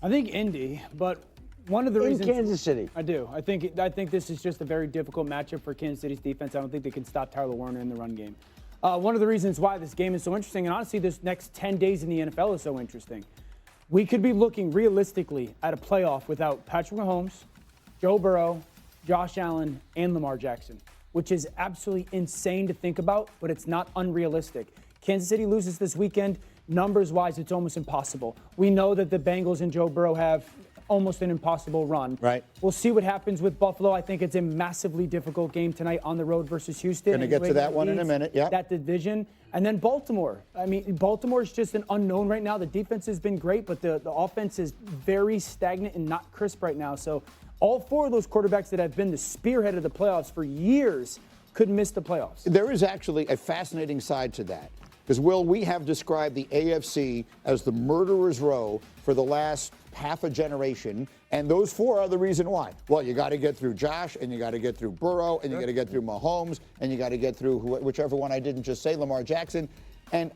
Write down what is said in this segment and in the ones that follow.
I think Indy, but one of the reasons Kansas City. I do. I think this is just a very difficult matchup for Kansas City's defense. I don't think they can stop Tyler Warner in the run game. One of the reasons why this game is so interesting, and honestly, this next 10 days in the NFL is so interesting. We could be looking realistically at a playoff without Patrick Mahomes, Joe Burrow, Josh Allen, and Lamar Jackson, which is absolutely insane to think about, but it's not unrealistic. Kansas City loses this weekend. Numbers-wise, it's almost impossible. We know that the Bengals and Joe Burrow have almost an impossible run. Right. We'll see what happens with Buffalo. I think it's a massively difficult game tonight on the road versus Houston. Going to get to that one in a minute, yeah. That division. And then Baltimore. I mean, Baltimore is just an unknown right now. The defense has been great, but the offense is very stagnant and not crisp right now. So all four of those quarterbacks that have been the spearhead of the playoffs for years could miss the playoffs. There is actually a fascinating side to that. Because, Will, we have described the AFC as the murderer's row for the last half a generation, and those four are the reason why. Well, you got to get through Josh, and you got to get through Burrow, and you got to get through Mahomes, and you got to get through whichever one I didn't just say, Lamar Jackson. And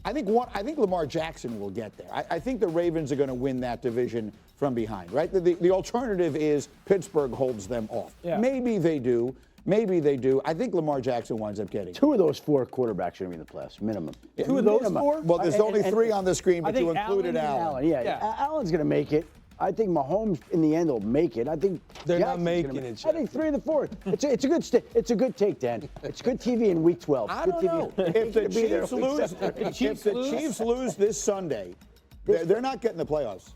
I think Lamar Jackson will get there. I think the Ravens are going to win that division from behind, right? The alternative is Pittsburgh holds them off. Yeah. Maybe they do. Maybe they do. I think Lamar Jackson winds up getting it. Two of those four quarterbacks are going to be in the playoffs, minimum. Two of those four? Well, there's only three on the screen, but you included Allen. Yeah. Allen's going to make it. I think Mahomes in the end will make it. I think they're Jackson's not making it. Jeff. I think 3 of the 4. It's a good it's a good take, Dan. It's good TV in Week 12. I don't know. If the Chiefs lose this Sunday, they're not getting the playoffs.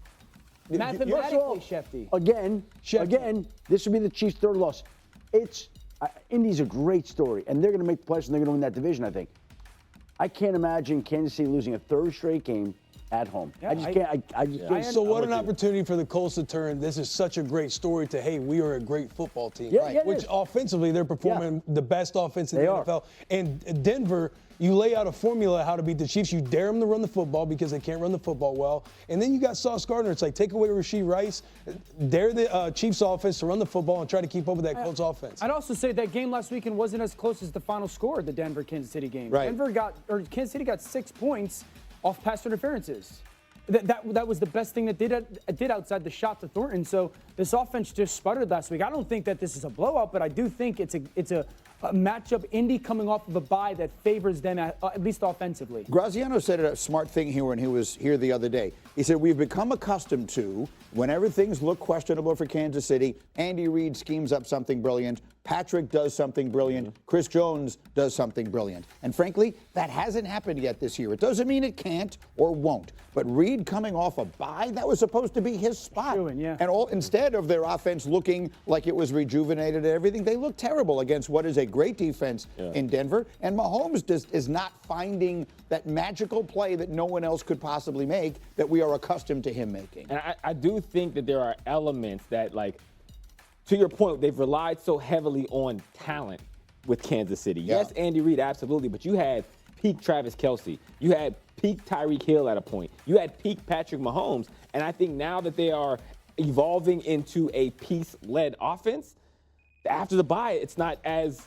Mathematically, Shefty. Again, this would be the Chiefs' third loss. Indy's a great story, and they're going to make the playoffs, and they're going to win that division, I think. I can't imagine Kansas City losing a third straight game at home. Yeah, I just can't. So what an opportunity for the Colts to turn. This is such a great story to, hey, we are a great football team. Yeah, yeah, Which offensively, they're performing the best offense in the NFL. And Denver, you lay out a formula how to beat the Chiefs. You dare them to run the football because they can't run the football well. And then you got Sauce Gardner. It's like take away Rashee Rice, dare the Chiefs offense to run the football and try to keep up with that Colts offense. I'd also say that game last weekend wasn't as close as the final score of the Denver-Kansas City game. Right. Kansas City got 6 points off pass interferences. That was the best thing that did outside the shot to Thornton. So this offense just sputtered last week. I don't think that this is a blowout, but I do think it's a matchup. Indy coming off of a bye that favors them at least offensively. Graziano said a smart thing here when he was here the other day. He said, we've become accustomed to, whenever things look questionable for Kansas City, Andy Reid schemes up something brilliant, Patrick does something brilliant, Chris Jones does something brilliant. And frankly, that hasn't happened yet this year. It doesn't mean it can't or won't. But Reid coming off a bye, that was supposed to be his spot. Yeah. And instead of their offense looking like it was rejuvenated and everything, they look terrible against what is a great defense in Denver. And Mahomes is not finding that magical play that no one else could possibly make that we are accustomed to him making. And I do think that there are elements that, like, to your point, they've relied so heavily on talent with Kansas City. Yeah. Yes, Andy Reid, absolutely, but you had peak Travis Kelce. You had peak Tyreek Hill at a point. You had peak Patrick Mahomes. And I think now that they are evolving into a piece-led offense, after the bye, it's not as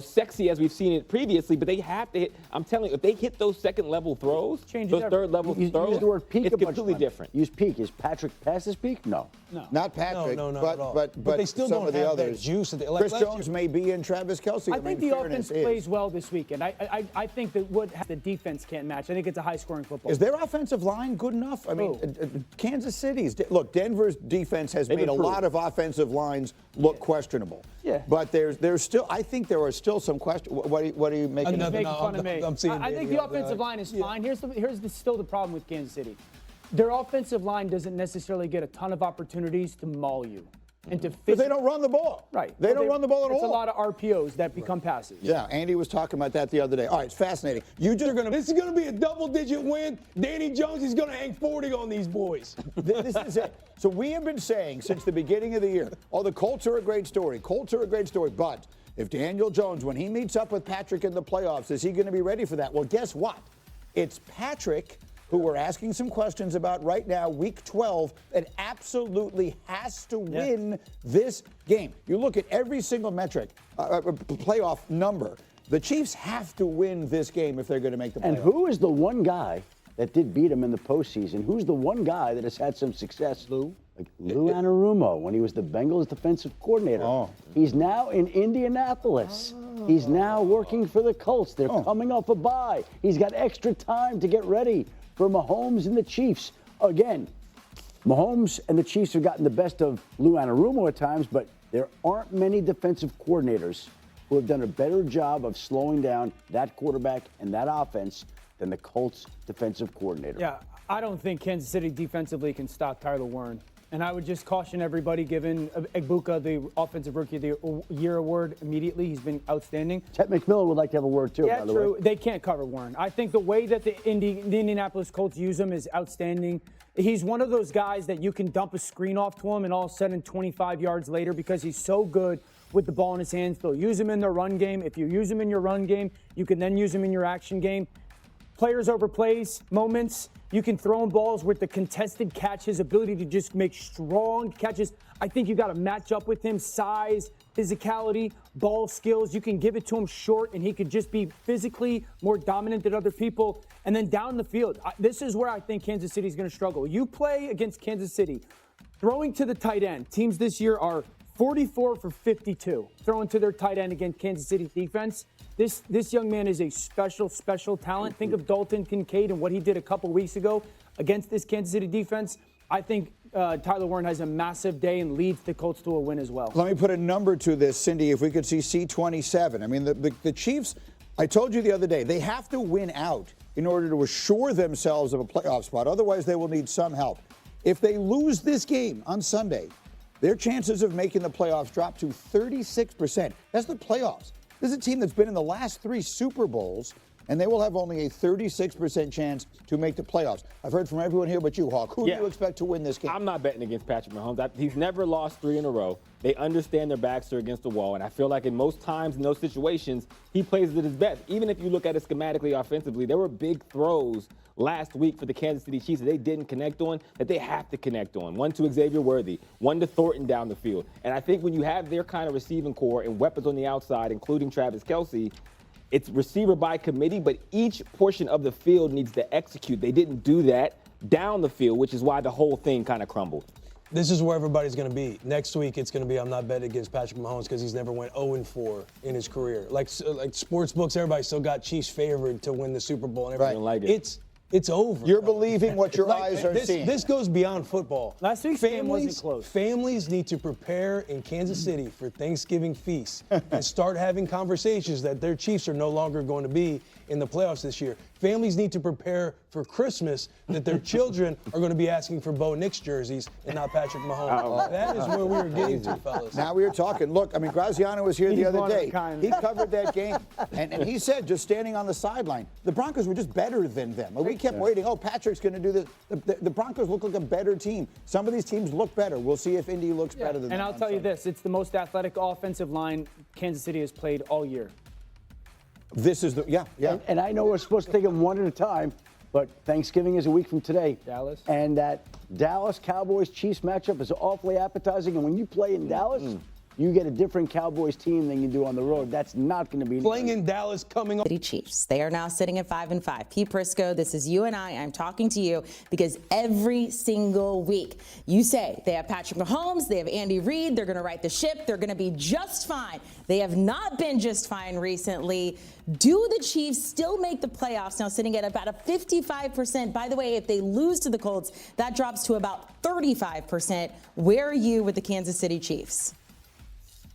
sexy as we've seen it previously, but they have to hit. I'm telling you, if they hit those second-level throws, those third-level throws, use the word peak it's a bunch completely of times. different. Use peak. Is Patrick past his peak? No. Not Patrick, No, but they still some don't of the have that others. juice. Chris Jones may be in Travis Kelce. I think the offense plays well this weekend. I think that what the defense can't match. I think it's a high-scoring football. Is their offensive line good enough? I mean, Kansas City's. Look, Denver's defense has made a lot of offensive lines look questionable. Yeah. But there's still, I think there are still some questions. What are you making? He's making fun of me. I think the offensive there. line is fine. Here's still the problem with Kansas City. Their offensive line doesn't necessarily get a ton of opportunities to maul you and to Because they don't run the ball. Right. They don't run the ball at all. It's a lot of RPOs that become passes. Yeah, Andy was talking about that the other day. All right, it's fascinating. This is going to be a double-digit win. Danny Jones is going to hang 40 on these boys. This is it. So we have been saying since the beginning of the year, the Colts are a great story. Colts are a great story. But if Daniel Jones, when he meets up with Patrick in the playoffs, is he going to be ready for that? Well, guess what? It's Patrick, who we're asking some questions about right now, Week 12, that absolutely has to win this game. You look at every single metric, playoff number. The Chiefs have to win this game if they're going to make the playoffs. And who is the one guy that did beat them in the postseason. Who's the one guy that has had some success? Lou Anarumo, when he was the Bengals defensive coordinator. Oh. He's now in Indianapolis. He's now working for the Colts. They're coming off a bye. He's got extra time to get ready for Mahomes and the Chiefs. Again, Mahomes and the Chiefs have gotten the best of Lou Anarumo at times, but there aren't many defensive coordinators who have done a better job of slowing down that quarterback and that offense than the Colts defensive coordinator. Yeah, I don't think Kansas City defensively can stop Tyler Warren. And I would just caution everybody giving Egbuka the Offensive Rookie of the Year award immediately. He's been outstanding. Chet McMillan would like to have a word too, Yeah, by the true. way. They can't cover Warren. I think the way that the Indianapolis Colts use him is outstanding. He's one of those guys that you can dump a screen off to him and all of a sudden 25 yards later, because he's so good with the ball in his hands, they'll use him in their run game. If you use him in your run game, you can then use him in your action game. Players over plays, moments. You can throw him balls with the contested catch, his ability to just make strong catches. I think you got to match up with him, size, physicality, ball skills. You can give it to him short, and he could just be physically more dominant than other people. And then down the field, this is where I think Kansas City is going to struggle. You play against Kansas City, throwing to the tight end. Teams this year are 44 for 52, throwing to their tight end against Kansas City defense. This young man is a special talent. Think of Dalton Kincaid and what he did a couple weeks ago against this Kansas City defense. I think Tyler Warren has a massive day and leads the Colts to a win as well. Let me put a number to this, Cindy, if we could see C27. I mean, the Chiefs, I told you the other day, they have to win out in order to assure themselves of a playoff spot. Otherwise, they will need some help. If they lose this game on Sunday, their chances of making the playoffs drop to 36%. That's the playoffs. This is a team that's been in the last 3 Super Bowls, and they will have only a 36% chance to make the playoffs. I've heard from everyone here but you, Hawk. Who do you expect to win this game? I'm not betting against Patrick Mahomes. He's never lost 3 in a row. They understand their backs are against the wall, and I feel like in most times in those situations, he plays at his best. Even if you look at it schematically, offensively, there were big throws last week for the Kansas City Chiefs that they didn't connect on, that they have to connect on. One to Xavier Worthy, one to Thornton down the field. And I think when you have their kind of receiving core and weapons on the outside, including Travis Kelce, it's receiver by committee, but each portion of the field needs to execute. They didn't do that down the field, which is why the whole thing kind of crumbled. This is where everybody's going to be. Next week, it's going to be I'm not betting against Patrick Mahomes because he's never went 0-4 in his career. Like sports books, everybody still got Chiefs favored to win the Super Bowl and everything. Right. Like it. It's over. You're believing what your eyes are seeing. This goes beyond football. Last week's game wasn't close. Families need to prepare in Kansas City for Thanksgiving feasts and start having conversations that their Chiefs are no longer going to be in the playoffs this year. Families need to prepare for Christmas that their children are going to be asking for Bo Nix jerseys and not Patrick Mahomes. That is where we were getting to, fellas. Now we were talking. Look, I mean, Graziano was here the other day. He covered that game. And he said, just standing on the sideline, the Broncos were just better than them. We kept waiting. Oh, Patrick's going to do this. The Broncos look like a better team. Some of these teams look better. We'll see if Indy looks better than them. And I'll tell you this, it's the most athletic offensive line Kansas City has played all year. This is the, And I know we're supposed to take them one at a time, but Thanksgiving is a week from today. Dallas. And that Dallas Cowboys-Chiefs matchup is awfully appetizing. And when you play in Dallas, you get a different Cowboys team than you do on the road. That's not going to be playing in Dallas coming on. City Chiefs. They are now sitting at 5-5. Pete Prisco, this is you and I'm talking to you because every single week you say they have Patrick Mahomes, they have Andy Reid, they're going to right the ship, they're going to be just fine. They have not been just fine recently. Do the Chiefs still make the playoffs now, sitting at about a 55%? By the way, if they lose to the Colts, that drops to about 35%. Where are you with the Kansas City Chiefs?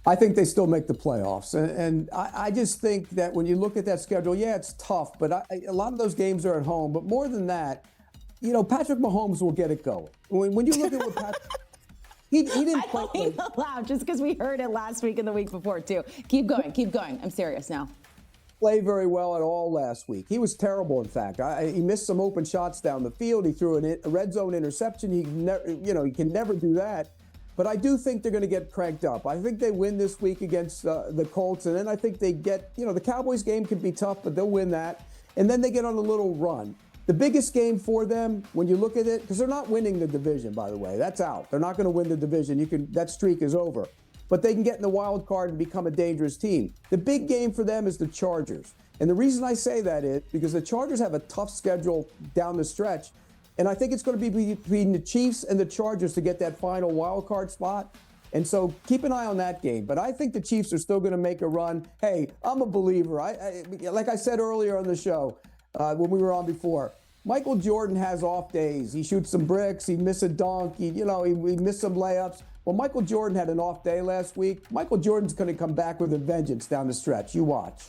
I think they still make the playoffs. And I just think that when you look at that schedule, yeah, it's tough, but a lot of those games are at home. But more than that, you know, Patrick Mahomes will get it going. When you look at what Patrick... He didn't play... I laughed out loud just because we heard it last week and the week before, too. Keep going. I'm serious now. Play very well at all last week. He was terrible, in fact. He missed some open shots down the field. He threw a red zone interception. He can never do that. But I do think they're going to get cranked up. I think they win this week against the Colts, and then I think they get, the Cowboys game could be tough, but they'll win that. And then they get on a little run. The biggest game for them, when you look at it, because they're not winning the division, by the way. That's out. They're not going to win the division. That streak is over. But they can get in the wild card and become a dangerous team. The big game for them is the Chargers. And the reason I say that is because the Chargers have a tough schedule down the stretch. And I think it's going to be between the Chiefs and the Chargers to get that final wild card spot. And so keep an eye on that game. But I think the Chiefs are still going to make a run. Hey, I'm a believer. Like I said earlier on the show when we were on before, Michael Jordan has off days. He shoots some bricks. He missed a dunk. He missed some layups. Well, Michael Jordan had an off day last week. Michael Jordan's going to come back with a vengeance down the stretch. You watch.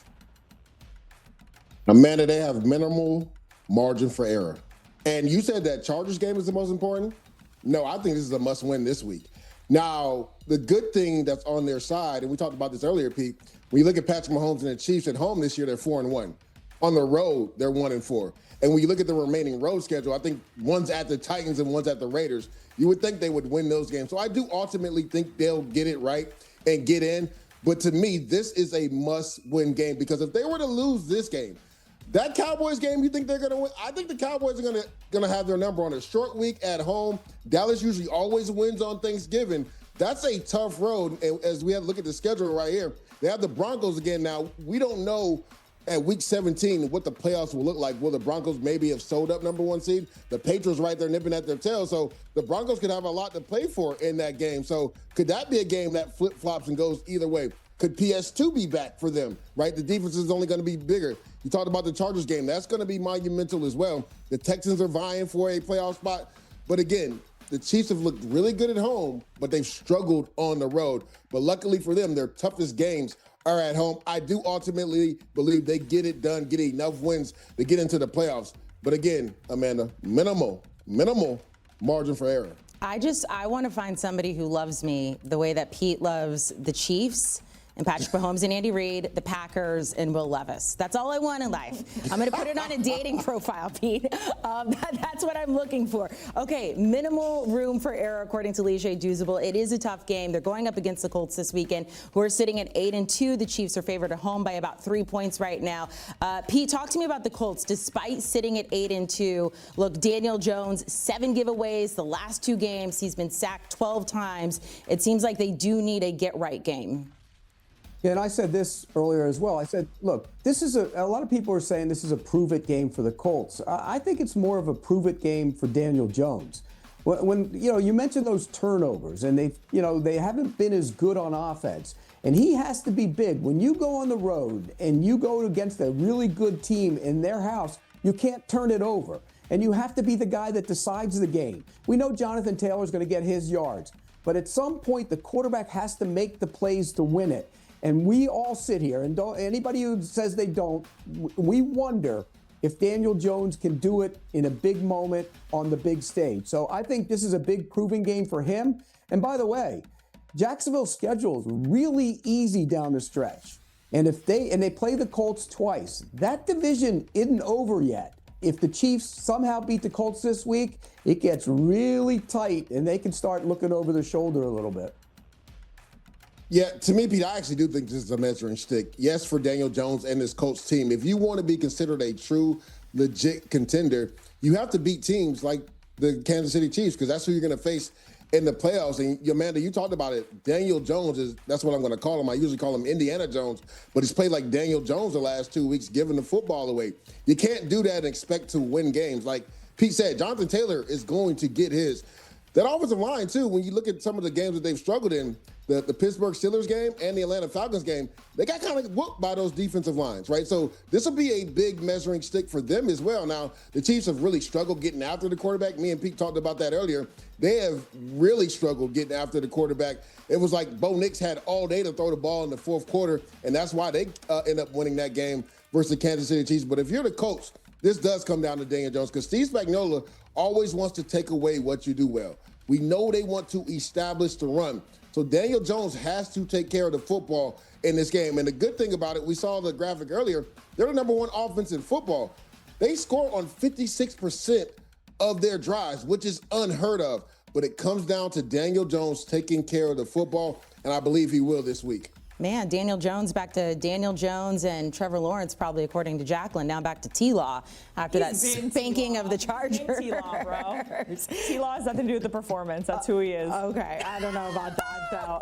Amanda, they have minimal margin for error. And you said that Chargers game is the most important? No, I think this is a must-win this week. Now, the good thing that's on their side, and we talked about this earlier, Pete, when you look at Patrick Mahomes and the Chiefs at home this year, they're 4-1. On the road, they're 1-4. And when you look at the remaining road schedule, I think one's at the Titans and one's at the Raiders. You would think they would win those games. So I do ultimately think they'll get it right and get in. But to me, this is a must-win game because if they were to lose this game, that Cowboys game, you think they're going to win? I think the Cowboys are going to have their number on a short week at home. Dallas usually always wins on Thanksgiving. That's a tough road. And as we have to look at the schedule right here, they have the Broncos again. Now, we don't know at week 17 what the playoffs will look like. Will the Broncos maybe have sold up number one seed? The Patriots right there nipping at their tail. So the Broncos could have a lot to play for in that game. So could that be a game that flip-flops and goes either way? Could PS2 be back for them, right? The defense is only going to be bigger. You talked about the Chargers game. That's going to be monumental as well. The Texans are vying for a playoff spot. But again, the Chiefs have looked really good at home, but they've struggled on the road. But luckily for them, their toughest games are at home. I do ultimately believe they get it done, get enough wins to get into the playoffs. But again, Amanda, minimal margin for error. I want to find somebody who loves me the way that Pete loves the Chiefs and Patrick Mahomes and Andy Reid, the Packers, and Will Levis. That's all I want in life. I'm going to put it on a dating profile, Pete. That's what I'm looking for. Okay, minimal room for error, according to Lige Douzable. It is a tough game. They're going up against the Colts this weekend, who are sitting at 8-2. The Chiefs are favored at home by about 3 points right now. Pete, talk to me about the Colts. Despite sitting at 8-2, look, Daniel Jones, 7 giveaways the last 2 games. He's been sacked 12 times. It seems like they do need a get-right game. Yeah, and I said this earlier as well. I said, look, this is a lot of people are saying this is a prove-it game for the Colts. I think it's more of a prove-it game for Daniel Jones. When you mentioned those turnovers, and they haven't been as good on offense, and he has to be big. When you go on the road and you go against a really good team in their house, you can't turn it over, and you have to be the guy that decides the game. We know Jonathan Taylor's going to get his yards, but at some point the quarterback has to make the plays to win it. And we all sit here, and anybody who says they don't, we wonder if Daniel Jones can do it in a big moment on the big stage. So I think this is a big proving game for him. And by the way, Jacksonville's schedule is really easy down the stretch. And they play the Colts twice. That division isn't over yet. If the Chiefs somehow beat the Colts this week, it gets really tight, and they can start looking over their shoulder a little bit. Yeah, to me, Pete, I actually do think this is a measuring stick. Yes, for Daniel Jones and this Colts team. If you want to be considered a true, legit contender, you have to beat teams like the Kansas City Chiefs because that's who you're going to face in the playoffs. And Amanda, you talked about it. Daniel Jones that's what I'm going to call him. I usually call him Indiana Jones, but he's played like Daniel Jones the last 2 weeks, giving the football away. You can't do that and expect to win games. Like Pete said, Jonathan Taylor is going to get his. That offensive line, too, when you look at some of the games that they've struggled in, the Pittsburgh Steelers game and the Atlanta Falcons game, they got kind of whooped by those defensive lines, right? So this will be a big measuring stick for them as well. Now, the Chiefs have really struggled getting after the quarterback. Me and Pete talked about that earlier. They have really struggled getting after the quarterback. It was like Bo Nix had all day to throw the ball in the fourth quarter, and that's why they end up winning that game versus the Kansas City Chiefs. But if you're the Colts, this does come down to Daniel Jones because Steve Spagnuolo always wants to take away what you do well. We know they want to establish the run. So Daniel Jones has to take care of the football in this game. And the good thing about it, we saw the graphic earlier, they're the number 1 offense in football. They score on 56% of their drives, which is unheard of. But it comes down to Daniel Jones taking care of the football, and I believe he will this week. Man, Daniel Jones back to Daniel Jones and Trevor Lawrence, probably according to Jacqueline, now back to T-Law after that spanking of the Chargers. T-Law, bro. T-Law has nothing to do with the performance. That's who he is. Okay, I don't know about that, though.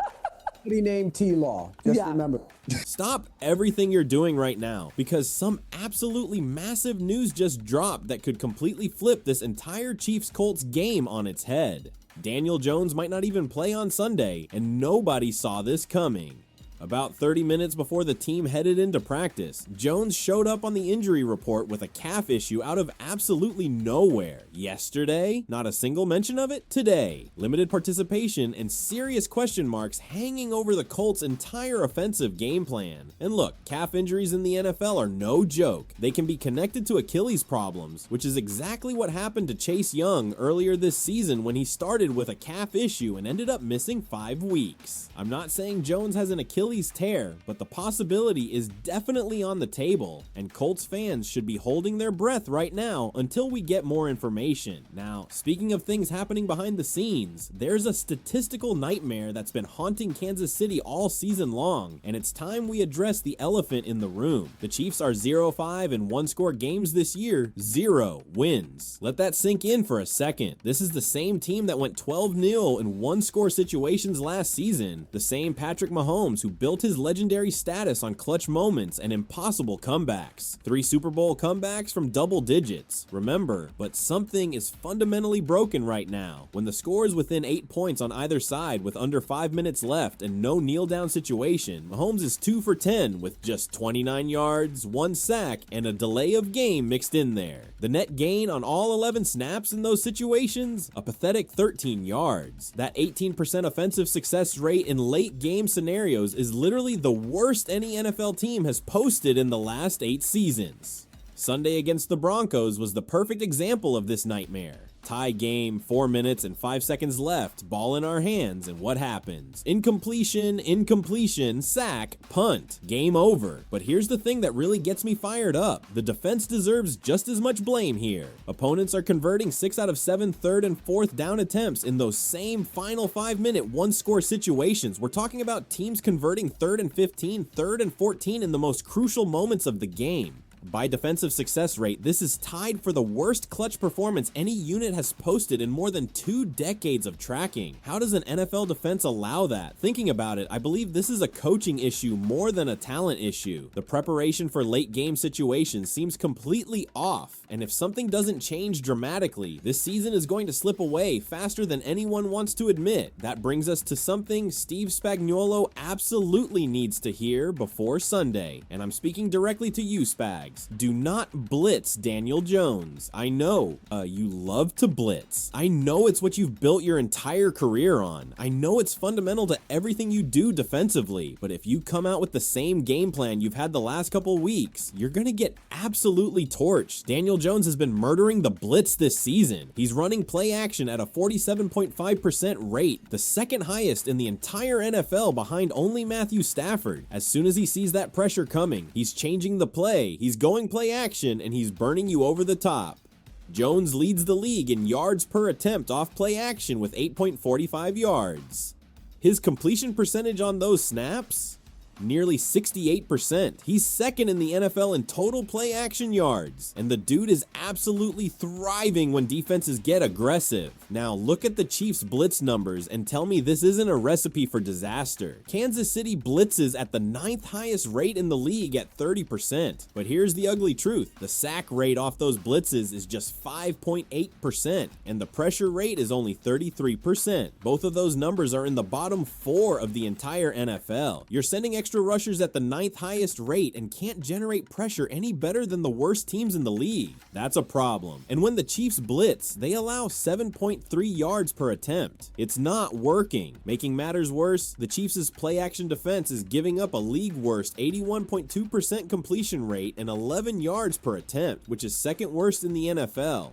Somebody named T-Law. Just remember. Stop everything you're doing right now, because some absolutely massive news just dropped that could completely flip this entire Chiefs-Colts game on its head. Daniel Jones might not even play on Sunday, and nobody saw this coming. About 30 minutes before the team headed into practice, Jones showed up on the injury report with a calf issue out of absolutely nowhere. Yesterday, not a single mention of it. Today, limited participation and serious question marks hanging over the Colts' entire offensive game plan. And look, calf injuries in the NFL are no joke. They can be connected to Achilles problems, which is exactly what happened to Chase Young earlier this season when he started with a calf issue and ended up missing 5 weeks. I'm not saying Jones has an Achilles tear, but the possibility is definitely on the table, and Colts fans should be holding their breath right now until we get more information. Now, speaking of things happening behind the scenes, there's a statistical nightmare that's been haunting Kansas City all season long, and it's time we address the elephant in the room. The Chiefs are 0-5 in one-score games this year, 0 wins. Let that sink in for a second. This is the same team that went 12-0 in one-score situations last season, the same Patrick Mahomes who built his legendary status on clutch moments and impossible comebacks. 3 Super Bowl comebacks from double digits. Remember, but something is fundamentally broken right now. When the score is within 8 points on either side with under 5 minutes left and no kneel-down situation, Mahomes is 2 for 10 with just 29 yards, 1 sack, and a delay of game mixed in there. The net gain on all 11 snaps in those situations? A pathetic 13 yards. That 18% offensive success rate in late game scenarios is literally the worst any NFL team has posted in the last 8 seasons. Sunday against the Broncos was the perfect example of this nightmare. Tie game, 4 minutes and 5 seconds left, ball in our hands, and what happens? Incompletion, sack, punt, game over. But here's the thing that really gets me fired up. The defense deserves just as much blame here. Opponents are converting 6 out of 7 third and fourth down attempts in those same final 5-minute one-score situations. We're talking about teams converting 3rd and 15, 3rd and 14 in the most crucial moments of the game. By defensive success rate, this is tied for the worst clutch performance any unit has posted in more than 2 decades of tracking. How does an NFL defense allow that? Thinking about it, I believe this is a coaching issue more than a talent issue. The preparation for late game situations seems completely off, and if something doesn't change dramatically, this season is going to slip away faster than anyone wants to admit. That brings us to something Steve Spagnuolo absolutely needs to hear before Sunday, and I'm speaking directly to you, Spags. Do not blitz Daniel Jones. I know, you love to blitz. I know it's what you've built your entire career on. I know it's fundamental to everything you do defensively, but if you come out with the same game plan you've had the last couple weeks, you're gonna get absolutely torched. Daniel Jones has been murdering the blitz this season. He's running play action at a 47.5% rate, the second highest in the entire NFL behind only Matthew Stafford. As soon as he sees that pressure coming, he's changing the play, he's going play action, and he's burning you over the top. Jones leads the league in yards per attempt off play action with 8.45 yards. His completion percentage on those snaps? Nearly 68%. He's second in the NFL in total play action yards, and the dude is absolutely thriving when defenses get aggressive. Now look at the Chiefs' blitz numbers and tell me this isn't a recipe for disaster. Kansas City blitzes at the 9th highest rate in the league at 30%. But here's the ugly truth. The sack rate off those blitzes is just 5.8%, and the pressure rate is only 33%. Both of those numbers are in the bottom 4 of the entire NFL. You're sending extra rushers at the 9th highest rate and can't generate pressure any better than the worst teams in the league. That's a problem. And when the Chiefs blitz, they allow 7.3 yards per attempt. It's not working. Making matters worse, the Chiefs' play action defense is giving up a league worst 81.2% completion rate and 11 yards per attempt, which is second worst in the NFL.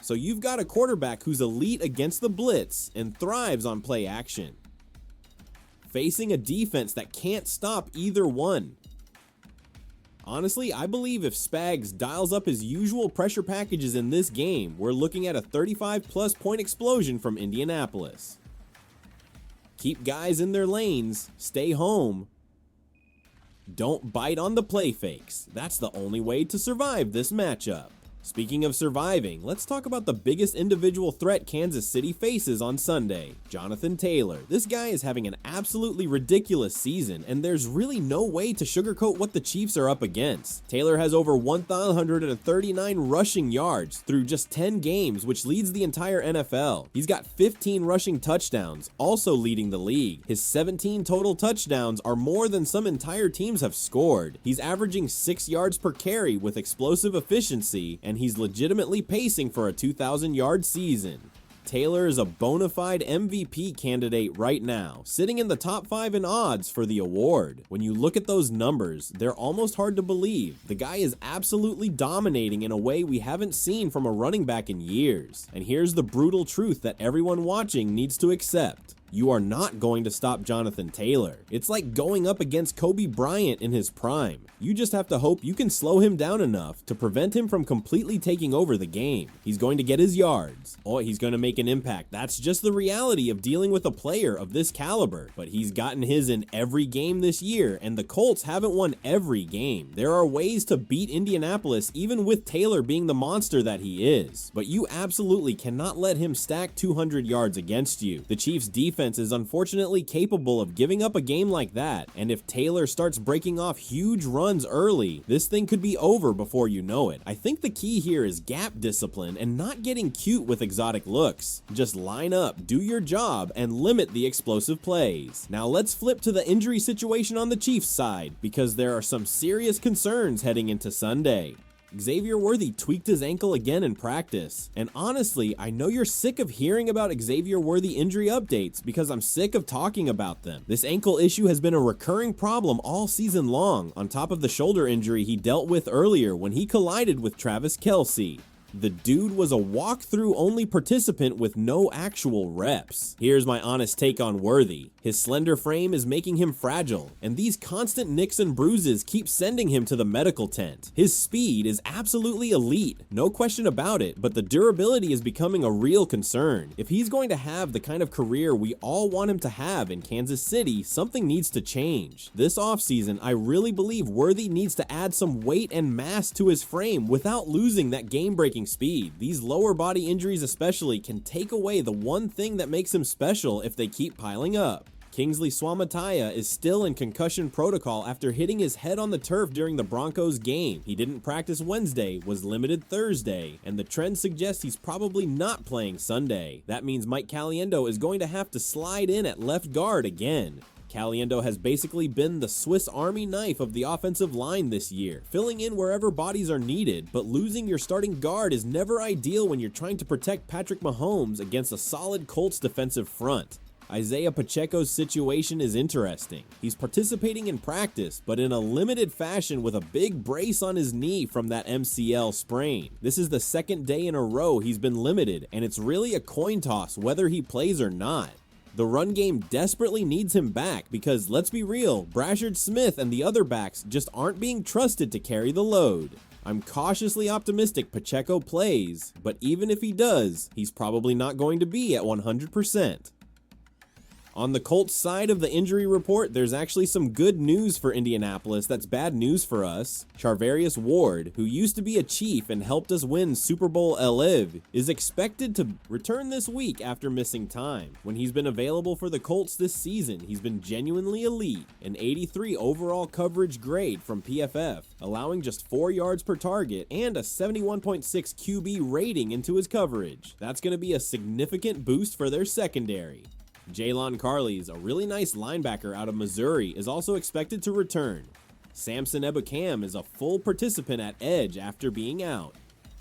So you've got a quarterback who's elite against the blitz and thrives on play action, facing a defense that can't stop either one. Honestly, I believe if Spags dials up his usual pressure packages in this game, we're looking at a 35-plus point explosion from Indianapolis. Keep guys in their lanes, stay home. Don't bite on the play fakes. That's the only way to survive this matchup. Speaking of surviving, let's talk about the biggest individual threat Kansas City faces on Sunday, Jonathan Taylor. This guy is having an absolutely ridiculous season, and there's really no way to sugarcoat what the Chiefs are up against. Taylor has over 1,139 rushing yards through just 10 games, which leads the entire NFL. He's got 15 rushing touchdowns, also leading the league. His 17 total touchdowns are more than some entire teams have scored. He's averaging 6 yards per carry with explosive efficiency, and he's legitimately pacing for a 2,000-yard season. Taylor is a bona fide MVP candidate right now, sitting in the top 5 in odds for the award. When you look at those numbers, they're almost hard to believe. The guy is absolutely dominating in a way we haven't seen from a running back in years. And here's the brutal truth that everyone watching needs to accept. You are not going to stop Jonathan Taylor. It's like going up against Kobe Bryant in his prime. You just have to hope you can slow him down enough to prevent him from completely taking over the game. He's going to get his yards. Oh, he's going to make an impact. That's just the reality of dealing with a player of this caliber. But he's gotten his in every game this year, and the Colts haven't won every game. There are ways to beat Indianapolis even with Taylor being the monster that he is. But you absolutely cannot let him stack 200 yards against you. The Chiefs' defense is unfortunately capable of giving up a game like that, and if Taylor starts breaking off huge runs early, this thing could be over before you know it. I think the key here is gap discipline and not getting cute with exotic looks. Just line up, do your job, and limit the explosive plays. Now let's flip to the injury situation on the Chiefs side, because there are some serious concerns heading into Sunday. Xavier Worthy tweaked his ankle again in practice. And honestly, I know you're sick of hearing about Xavier Worthy injury updates because I'm sick of talking about them. This ankle issue has been a recurring problem all season long, on top of the shoulder injury he dealt with earlier when he collided with Travis Kelce. The dude was a walkthrough only participant with no actual reps. Here's my honest take on Worthy. His slender frame is making him fragile, and these constant nicks and bruises keep sending him to the medical tent. His speed is absolutely elite, no question about it, but the durability is becoming a real concern. If he's going to have the kind of career we all want him to have in Kansas City, something needs to change. This offseason, I really believe Worthy needs to add some weight and mass to his frame without losing that game-breaking speed. These lower body injuries especially can take away the one thing that makes him special if they keep piling up. Kingsley Suamataia is still in concussion protocol after hitting his head on the turf during the Broncos game. He didn't practice Wednesday, was limited Thursday, and the trend suggests he's probably not playing Sunday. That means Mike Caliendo is going to have to slide in at left guard again. Caliendo has basically been the Swiss Army knife of the offensive line this year, filling in wherever bodies are needed, but losing your starting guard is never ideal when you're trying to protect Patrick Mahomes against a solid Colts defensive front. Isaiah Pacheco's situation is interesting. He's participating in practice, but in a limited fashion with a big brace on his knee from that MCL sprain. This is the second day in a row he's been limited, and it's really a coin toss whether he plays or not. The run game desperately needs him back because, let's be real, Brashard Smith and the other backs just aren't being trusted to carry the load. I'm cautiously optimistic Pacheco plays, but even if he does, he's probably not going to be at 100%. On the Colts side of the injury report, there's actually some good news for Indianapolis that's bad news for us. Charvarius Ward, who used to be a Chief and helped us win Super Bowl LIV, is expected to return this week after missing time. When he's been available for the Colts this season, he's been genuinely elite, an 83 overall coverage grade from PFF, allowing just 4 yards per target and a 71.6 QB rating into his coverage. That's going to be a significant boost for their secondary. Jalen Carley's, a really nice linebacker out of Missouri, is also expected to return. Samson Ebukam is a full participant at edge after being out.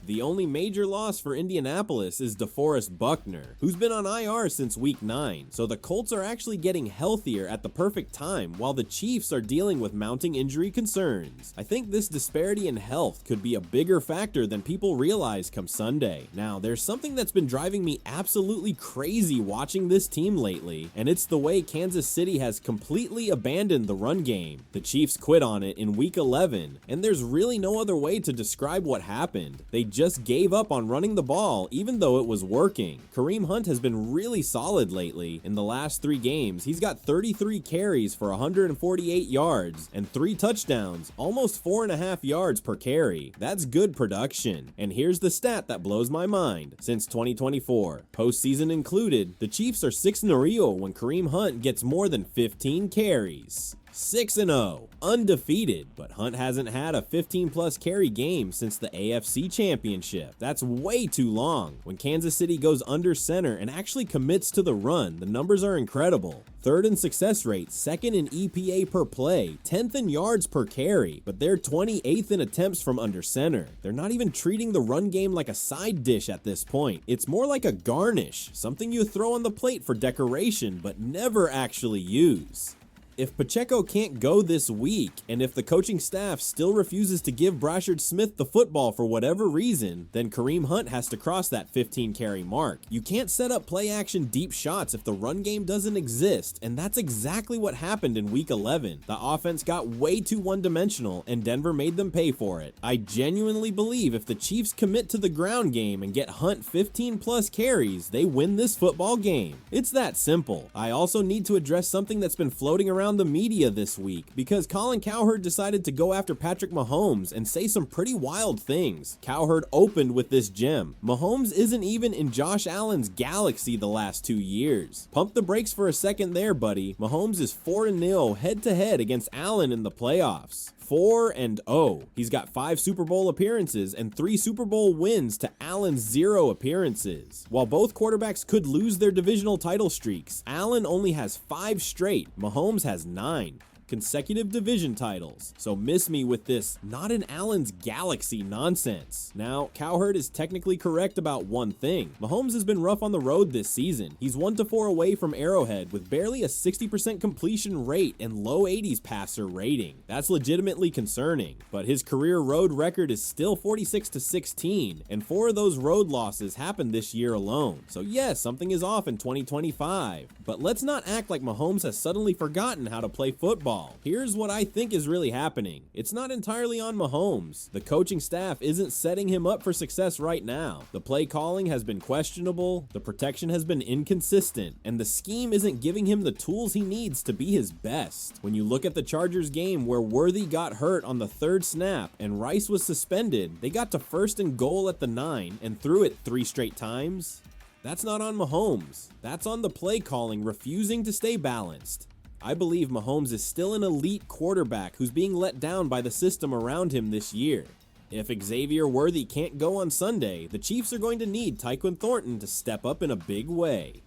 The only major loss for Indianapolis is DeForest Buckner, who's been on IR since week 9, so the Colts are actually getting healthier at the perfect time while the Chiefs are dealing with mounting injury concerns. I think this disparity in health could be a bigger factor than people realize come Sunday. Now, there's something that's been driving me absolutely crazy watching this team lately, and it's the way Kansas City has completely abandoned the run game. The Chiefs quit on it in week 11, and there's really no other way to describe what happened. They just gave up on running the ball even though it was working. Kareem Hunt has been really solid lately. In the last 3 games, he's got 33 carries for 148 yards and 3 touchdowns, almost 4.5 yards per carry. That's good production. And here's the stat that blows my mind. Since 2024, postseason included, the Chiefs are 6-0 when Kareem Hunt gets more than 15 carries. 6-0, undefeated, but Hunt hasn't had a 15-plus carry game since the AFC Championship. That's way too long. When Kansas City goes under center and actually commits to the run, the numbers are incredible. 3rd in success rate, 2nd in EPA per play, 10th in yards per carry, but they're 28th in attempts from under center. They're not even treating the run game like a side dish at this point. It's more like a garnish, something you throw on the plate for decoration, but never actually use. If Pacheco can't go this week, and if the coaching staff still refuses to give Brashard Smith the football for whatever reason, then Kareem Hunt has to cross that 15 carry mark. You can't set up play action deep shots if the run game doesn't exist, and that's exactly what happened in week 11. The offense got way too one-dimensional, and Denver made them pay for it. I genuinely believe if the Chiefs commit to the ground game and get Hunt 15-plus carries, they win this football game. It's that simple. I also need to address something that's been floating around the media this week, because Colin Cowherd decided to go after Patrick Mahomes and say some pretty wild things. Cowherd opened with this gem: Mahomes isn't even in Josh Allen's galaxy the last 2 years. Pump the brakes for a second there, buddy. Mahomes is 4-0 head-to-head against Allen in the playoffs. 4-0. He's got 5 Super Bowl appearances and 3 Super Bowl wins to Allen's 0 appearances. While both quarterbacks could lose their divisional title streaks, Allen only has 5 straight. Mahomes has 9 consecutive division titles. So miss me with this not in Allen's galaxy nonsense. Now, Cowherd is technically correct about one thing. Mahomes has been rough on the road this season. He's 1-4 away from Arrowhead with barely a 60% completion rate and low 80s passer rating. That's legitimately concerning, but his career road record is still 46-16, and 4 of those road losses happened this year alone. So yes, something is off in 2025, but let's not act like Mahomes has suddenly forgotten how to play football. Here's what I think is really happening. It's not entirely on Mahomes. The coaching staff isn't setting him up for success right now. The play calling has been questionable, the protection has been inconsistent, and the scheme isn't giving him the tools he needs to be his best. When you look at the Chargers game where Worthy got hurt on the 3rd snap and Rice was suspended, they got to 1st and goal at the 9 and threw it 3 straight times. That's not on Mahomes. That's on the play calling refusing to stay balanced. I believe Mahomes is still an elite quarterback who's being let down by the system around him this year. If Xavier Worthy can't go on Sunday, the Chiefs are going to need Tyquan Thornton to step up in a big way.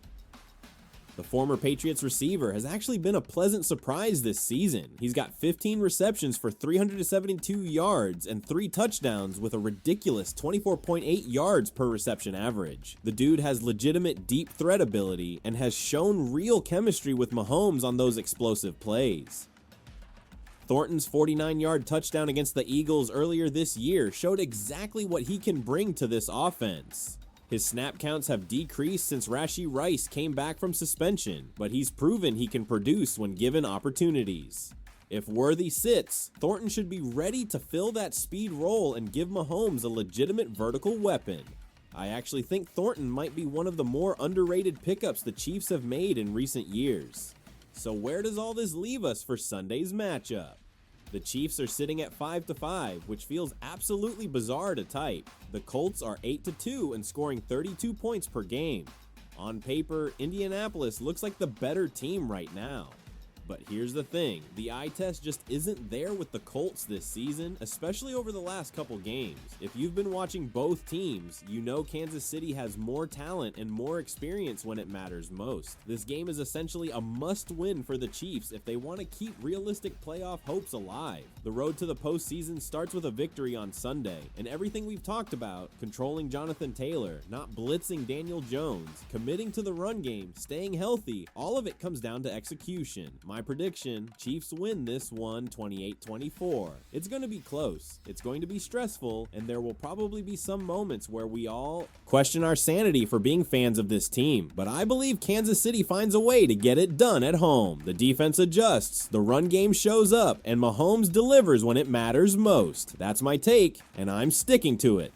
The former Patriots receiver has actually been a pleasant surprise this season. He's got 15 receptions for 372 yards and 3 touchdowns with a ridiculous 24.8 yards per reception average. The dude has legitimate deep threat ability and has shown real chemistry with Mahomes on those explosive plays. Thornton's 49-yard touchdown against the Eagles earlier this year showed exactly what he can bring to this offense. His snap counts have decreased since Rashee Rice came back from suspension, but he's proven he can produce when given opportunities. If Worthy sits, Thornton should be ready to fill that speed role and give Mahomes a legitimate vertical weapon. I actually think Thornton might be one of the more underrated pickups the Chiefs have made in recent years. So where does all this leave us for Sunday's matchup? The Chiefs are sitting at 5-5, which feels absolutely bizarre to type. The Colts are 8-2 and scoring 32 points per game. On paper, Indianapolis looks like the better team right now. But here's the thing, the eye test just isn't there with the Colts this season, especially over the last couple games. If you've been watching both teams, you know Kansas City has more talent and more experience when it matters most. This game is essentially a must-win for the Chiefs if they want to keep realistic playoff hopes alive. The road to the postseason starts with a victory on Sunday, and everything we've talked about, controlling Jonathan Taylor, not blitzing Daniel Jones, committing to the run game, staying healthy, all of it comes down to execution. My prediction, Chiefs win this one 28-24. It's going to be close, it's going to be stressful, and there will probably be some moments where we all question our sanity for being fans of this team. But I believe Kansas City finds a way to get it done at home. The defense adjusts, the run game shows up, and Mahomes delivers when it matters most. That's my take, and I'm sticking to it.